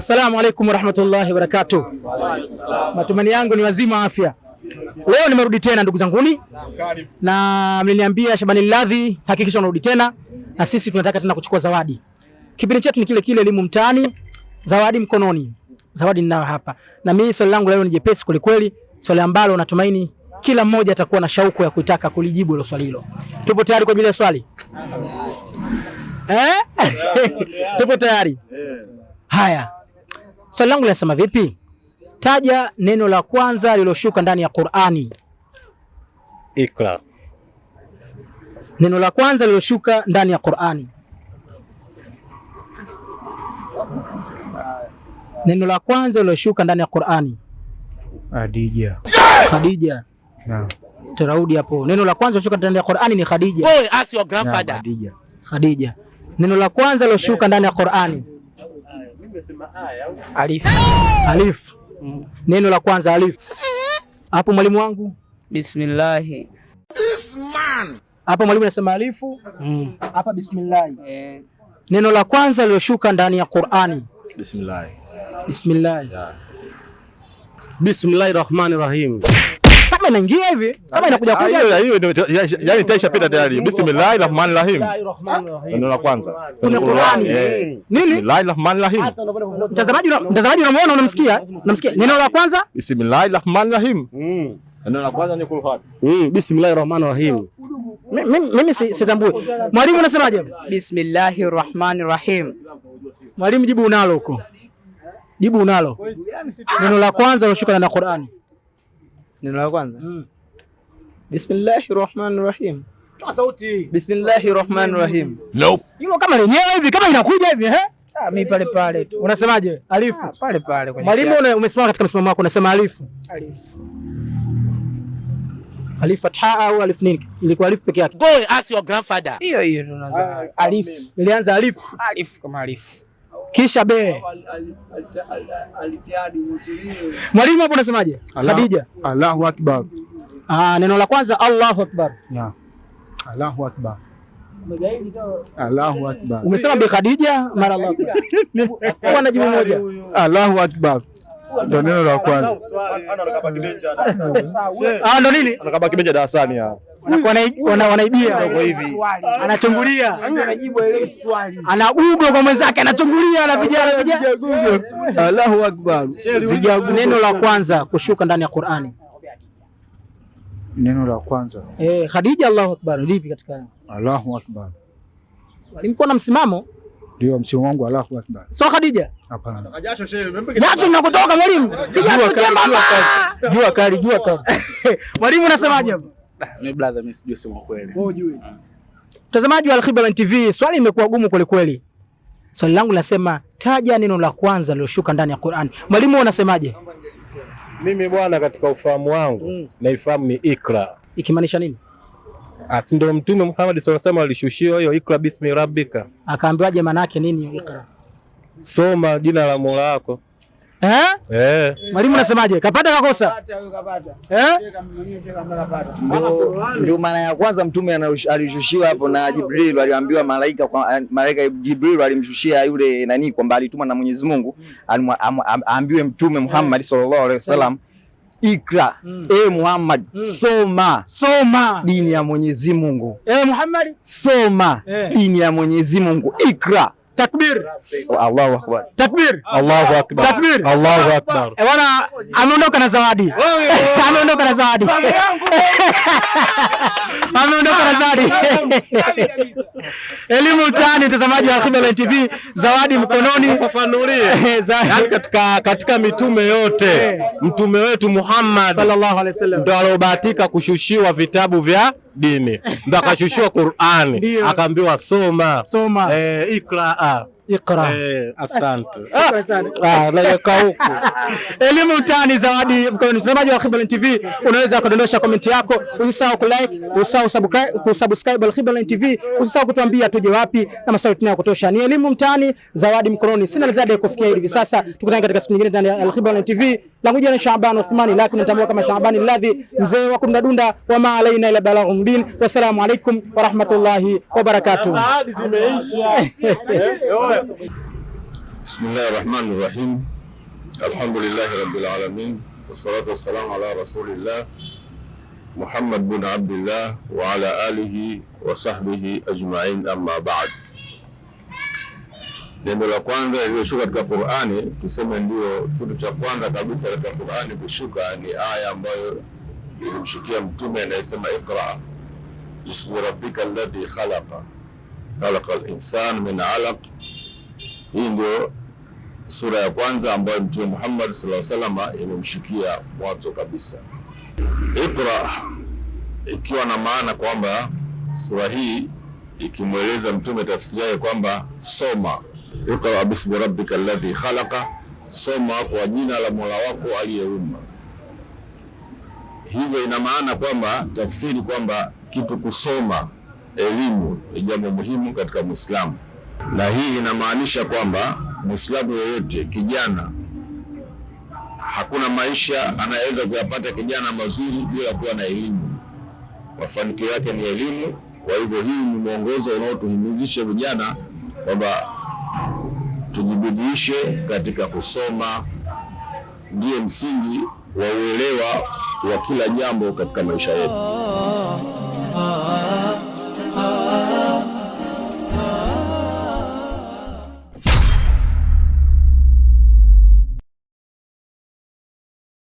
Assalamu alaikum warahmatullahi wabarakatuh. Matumaini yangu ni wazima afya. Leo nimerudi tena ndugu zanguni, na mliniambia Shabani Ladhi hakikisha unarudi tena, na sisi tunataka tena kuchukua zawadi. Kipindi chetu ni kile kile, elimu mtaani, zawadi mkononi. Zawadi ninayo hapa, na mimi swali langu leo ni jepesi kweli, swali ambalo natumaini kila mmoja atakuwa na shauku ya kutaka kulijibu hilo swali hilo. Tupo tayari kwa ajili ya swali? Tupo tayari? Haya. Swali langu linasema vipi? Taja neno la kwanza lililoshuka ndani ya Qur'ani. Ikra. Neno la kwanza lililoshuka ndani ya Qur'ani. Neno la kwanza lililoshuka ndani ya Qur'ani. Khadija. Khadija. Naam. Tarudi hapo. Neno la kwanza lililoshuka ndani ya Qur'ani ni Khadija. Boy, ask your grandfather. Khadija. Khadija. Neno la kwanza lililoshuka ndani ya Qur'ani. Alif. Alif. Neno la kwanza alif. Hapo mwalimu wangu? Bismillah. Hapo mwalimu anasema alifu. Hapa bismillah. Neno la kwanza lililoshuka ndani ya Qur'ani. Bismillah. Bismillah. Bismillahirrahmanirrahim. Kama inaingia hivi, kama inakuja kuja Hiyo yani taishapita tayari. Bismillahirrahmanirrahim. Neno la kwanza. kuna Qur'ani. Nini? Nini? Bismillahirrahmanirrahim. Mtazamaji unamuona, unamsikia? Unamsikia? Neno la kwanza? Bismillahirrahmanirrahim. Neno la kwanza ni Qur'an. Bismillahirrahmanirrahim. Mimi sitambui. Mwalimu unasemaje? Bismillahirrahmanirrahim. Mwalimu jibu unalo huko. Jibu unalo. Neno la kwanza liloshuka na Qur'ani. Neno la kwanza. Bismillahirrahmanirrahim. Toa sauti. Bismillahirrahmanirrahim. Nope. Hilo kama lenyewe hivi, kama inakuja hivi, Mimi pale pale tu. Unasemaje? Alifu. Pale pale kwenye. Mwalimu umesimama katika msimamo wako, unasema alifu. Alif. Alif fatha au alif nini? Ilikuwa alif peke yake. Boy, ask your grandfather. Hiyo tunaanza. Alif. Ilianza alif. Alif kama alif. Kisha be. Mwalimu hapo unasemaje? Khadija. Allahu akbar. Neno la kwanza Allahu akbar. Ya. Allahu akbar. Allahu akbar. Umesema bi Khadija mara Allahu akbar. Kwa najibu moja. Allahu akbar. Ndio neno la kwanza. Ndo nini? Anakaba kibenja darasani hapa. Wanaibia hivi. Anachungulia. Anajibu ile swali. Anagugo kwa mwenzake, anachungulia, anapiga Google. Allahu akbar. Neno la kwanza kushuka ndani ya Qur'ani. Neno la kwanza. Khadija Allahu akbar. Lipi katika? Allahu akbar. Walimkuwa na msimamo? Ndio msimamo wangu Allahu akbar. So Khadija? Hapana. Jasho linakutoka mwalimu. Jua kali. Mwalimu unasemaje hapo? Mimi brother, mimi sijui sema kweli. Wewe hujui. Mtazamaji wa Al-Khiblah TV, swali limekuwa gumu kweli. Swali langu linasema taja neno la kwanza liloshuka ndani ya Qur'an. Mwalimu unasemaje? Mimi bwana, katika ufahamu wangu naifahamu ni ikra. Ikimaanisha nini? Si ndio Mtume Muhammad sallallahu alaihi wasallam alishushia hiyo ikra bismi rabbika. Akaambiwaje maana yake nini ikra? Soma jina la Mola wako. Mwalimu unasemaje? Kapata kakosa? Ndio maana ya kwanza mtume alishushiwa hapo na Jibril, aliambiwa malaika Jibril alimshushia yule nani kwamba alitumwa na Mwenyezi Mungu aambiwe Mtume Muhammad sallallahu alaihi wasallam, ikra Muhammad, soma dini ya Mwenyezi Mungu. Muhammad, soma dini ya Mwenyezi Mungu. Ikra. Takbir. Allahu akbar. Takbir. Allahu akbar. Takbir. Allahu akbar. Bwana ameondoka na zawadi. Ameondoka na zawadi. Ameondoka na zawadi. Elimu mtaani, mtazamaji wa Al-Khiblah TV, zawadi mkononi. Fafanulie. Yaani katika mitume yote, mtume wetu Muhammad sallallahu alaihi wasallam ndo alobahatika kushushiwa vitabu vya dini, ndo akashushiwa Qur'ani, akaambiwa soma. Ikra. Asante. Naweka huko. Elimu mtaani, zawadi mkononi. Mtazamaji wa Al-Khiblah TV, unaweza kudondosha comment yako, usisahau kulike, usisahau kusubscribe Al-Khiblah TV, usisahau kutuambia tuje wapi na maswali tunayo kutosha. Ni elimu mtaani, zawadi mkononi. Sina ziada kufikia hivi sasa. Tukutane katika siku nyingine ndani ya Al-Khiblah TV. Langu jina ni Shaaban Uthmani, lakini natambua kama Shaabani Ladhi, mzee wa kundadunda wa ma alaina ila balaghun mubin. Wassalamu alaikum wa rahmatullahi wa barakatuh. Bismillahirrahmanirrahim. Alhamdulillahi rabbil alamin. Wassalatu wassalamu ala rasulillah Muhammad bin Abdullah wa ala alihi wa sahbihi ajma'in, amma ba'd. Neno la kwanza lililoshuka katika Qur'ani, tuseme ndio kitu cha kwanza kabisa katika Qur'ani kushuka, ni aya ambayo ilimshukia mtume anayesema iqra bismi rabbika alladhi khalaqal insana min 'alaq. Hii ndio sura ya kwanza ambayo Mtume Muhammad sallallahu alaihi wasallam imemshukia mwanzo kabisa. Iqra ikiwa na maana kwamba sura hii ikimweleza mtume tafsiri yake kwamba soma, iqra bismi rabbika alladhi khalaqa, soma kwa jina la Mola wako aliyeumba. Hivyo ina maana kwamba tafsiri kwamba kitu kusoma, elimu ni jambo muhimu katika Muislamu, na hii inamaanisha kwamba Muislamu yeyote, kijana, hakuna maisha anayeweza kuyapata kijana mazuri bila kuwa na elimu. Mafanikio yake ni elimu. Kwa hivyo hii ni mwongozo unaotuhimizisha vijana kwamba tujibidiishe katika kusoma, ndiye msingi wa uelewa wa kila jambo katika maisha yetu.